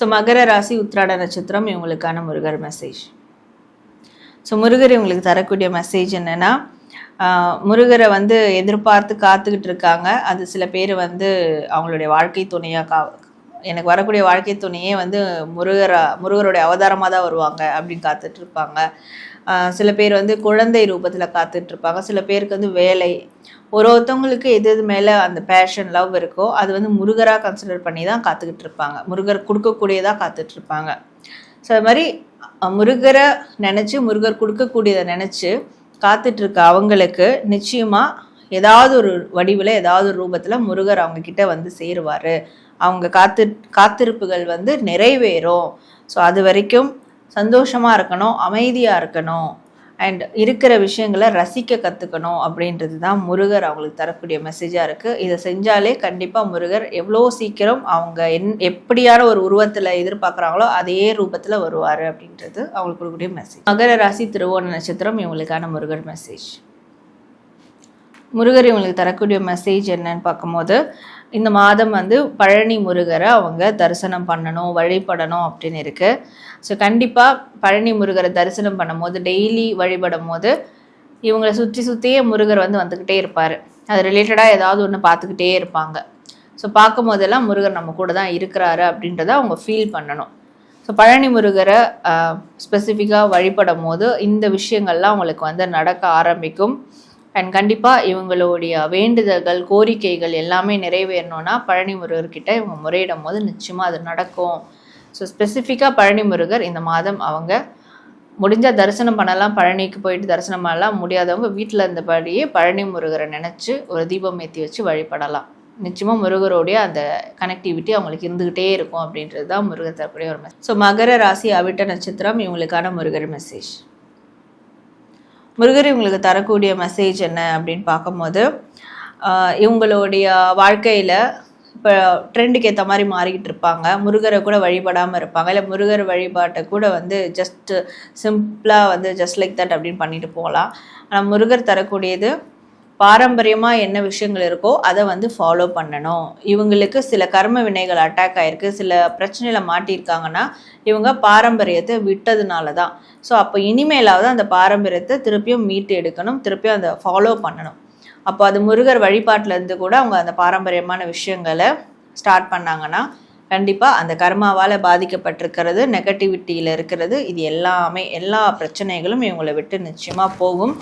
So மகர ராசி உத்திராட நட்சத்திரம் இவங்களுக்கான முருகர் மெசேஜ். ஸோ முருகர் இவங்களுக்கு தரக்கூடிய மெசேஜ் என்னென்னா, முருகரை எதிர்பார்த்து காத்துக்கிட்டு இருக்காங்க. அது சில பேர் அவங்களுடைய வாழ்க்கை துணையாக எனக்கு வரக்கூடிய வாழ்க்கை துணையே முருகருடைய அவதாரமாக தான் வருவாங்க அப்படின்னு காத்துட்டு இருப்பாங்க. சில பேர் குழந்தை ரூபத்தில் காத்துட்டு இருப்பாங்க. சில பேருக்கு வேலை, ஒருத்தவங்களுக்கு எது மேலே அந்த பேஷன் லவ் இருக்கோ அது முருகராக கன்சிடர் பண்ணி தான் காத்துக்கிட்டு இருப்பாங்க. முருகர் கொடுக்கக்கூடியதாக காத்துட்டு இருப்பாங்க. ஸோ அது மாதிரி முருகரை நினச்சி முருகர் கொடுக்கக்கூடியதை நினச்சி காத்துட்டு இருக்க அவங்களுக்கு நிச்சயமாக ஏதாவது ஒரு வடிவில் ஏதாவது ஒரு ரூபத்தில் முருகர் அவங்கக்கிட்ட சேருவார். அவங்க காத்திருப்புகள் நிறைவேறும். ஸோ அது வரைக்கும் சந்தோஷமாக இருக்கணும், அமைதியாக இருக்கணும், அண்ட் இருக்கிற விஷயங்களை ரசிக்க கற்றுக்கணும் அப்படின்றது தான் முருகர் அவங்களுக்கு தரக்கூடிய மெசேஜாக இருக்குது. இதை செஞ்சாலே கண்டிப்பாக முருகர் எவ்வளோ சீக்கிரம் அவங்க எப்படியான ஒரு உருவத்தில் எதிர்பார்க்குறாங்களோ அதே ரூபத்தில் வருவார் அப்படின்றது அவங்களுக்கு கொடுக்கக்கூடிய மெசேஜ். மகர ராசி திருவோண நட்சத்திரம் இவங்களுக்கான முருகர் மெசேஜ். முருகர் இவங்களுக்கு தரக்கூடிய மெசேஜ் என்னன்னு பார்க்கும்போது, இந்த மாதம் பழனி முருகரை அவங்க தரிசனம் பண்ணணும், வழிபடணும் அப்படின்னு இருக்குது. ஸோ கண்டிப்பாக பழனி முருகரை தரிசனம் பண்ணும்போது, டெய்லி வழிபடும் போது இவங்களை சுற்றியே முருகர் வந்துக்கிட்டே இருப்பார். அது ரிலேட்டடாக ஏதாவது ஒன்று பார்த்துக்கிட்டே இருப்பாங்க. ஸோ பார்க்கும் போதெல்லாம் முருகர் நம்ம கூட தான் இருக்கிறாரு அப்படின்றத அவங்க ஃபீல் பண்ணணும். ஸோ பழனி முருகரை ஸ்பெசிஃபிக்காக வழிபடும் போது இந்த விஷயங்கள்லாம் அவங்களுக்கு நடக்க ஆரம்பிக்கும். அண்ட் கண்டிப்பாக இவங்களுடைய வேண்டுதல்கள், கோரிக்கைகள் எல்லாமே நிறைவேறணும்னா பழனி முருகர்கிட்ட இவங்க முறையிடும் போது நிச்சயமாக அது நடக்கும். ஸோ ஸ்பெசிஃபிக்காக பழனி முருகர் இந்த மாதம் அவங்க முடிஞ்சால் தரிசனம் பண்ணலாம். பழனிக்கு போயிட்டு தரிசனம் பண்ணலாம். முடியாதவங்க வீட்டில் இருந்தபடியே பழனி முருகரை நினச்சி ஒரு தீபம் ஏற்றி வச்சு வழிபடலாம். நிச்சயமாக முருகருடைய அந்த கனெக்டிவிட்டி அவங்களுக்கு இருந்துக்கிட்டே இருக்கும் அப்படின்றது தான் முருகர் தரக்கூடிய ஒரு மெசேஜ். ஸோ மகர ராசி அவிட்ட நட்சத்திரம் இவங்களுக்கான முருகர் மெசேஜ். முருகர் இவங்களுக்கு தரக்கூடிய மெசேஜ் என்ன அப்படின்னு பார்க்கும்போது, இவங்களுடைய வாழ்க்கையில் இப்போ ட்ரெண்டுக்கு ஏற்ற மாதிரி மாறிக்கிட்டு இருப்பாங்க. முருகரை கூட வழிபடாமல் இருப்பாங்க. இல்லை முருகர் வழிபாட்டை கூட ஜஸ்ட்டு சிம்பிளாக ஜஸ்ட் லைக் தட் அப்படின்னு பண்ணிட்டு போகலாம். ஆனால் முருகர் தரக்கூடியது பாரம்பரியமாக என்ன விஷயங்கள் இருக்கோ அதை ஃபாலோ பண்ணணும். இவங்களுக்கு சில கர்ம வினைகள் அட்டாக் ஆகிருக்கு, சில பிரச்சனையில் மாட்டியிருக்காங்கன்னா இவங்க பாரம்பரியத்தை விட்டதுனால தான். ஸோ அப்போ இனிமேலாவது அந்த பாரம்பரியத்தை திருப்பியும் மீட்டு எடுக்கணும், திருப்பியும் அதை ஃபாலோ பண்ணணும். அப்போ அது முருகர் வழிபாட்டிலேருந்து கூட அவங்க அந்த பாரம்பரியமான விஷயங்களை ஸ்டார்ட் பண்ணாங்கன்னா கண்டிப்பாக அந்த கர்மாவால் பாதிக்கப்பட்டிருக்கிறது, நெகட்டிவிட்டியில் இருக்கிறது, இது எல்லாமே எல்லா பிரச்சனைகளும் இவங்களை விட்டு நிச்சயமாக போகும்.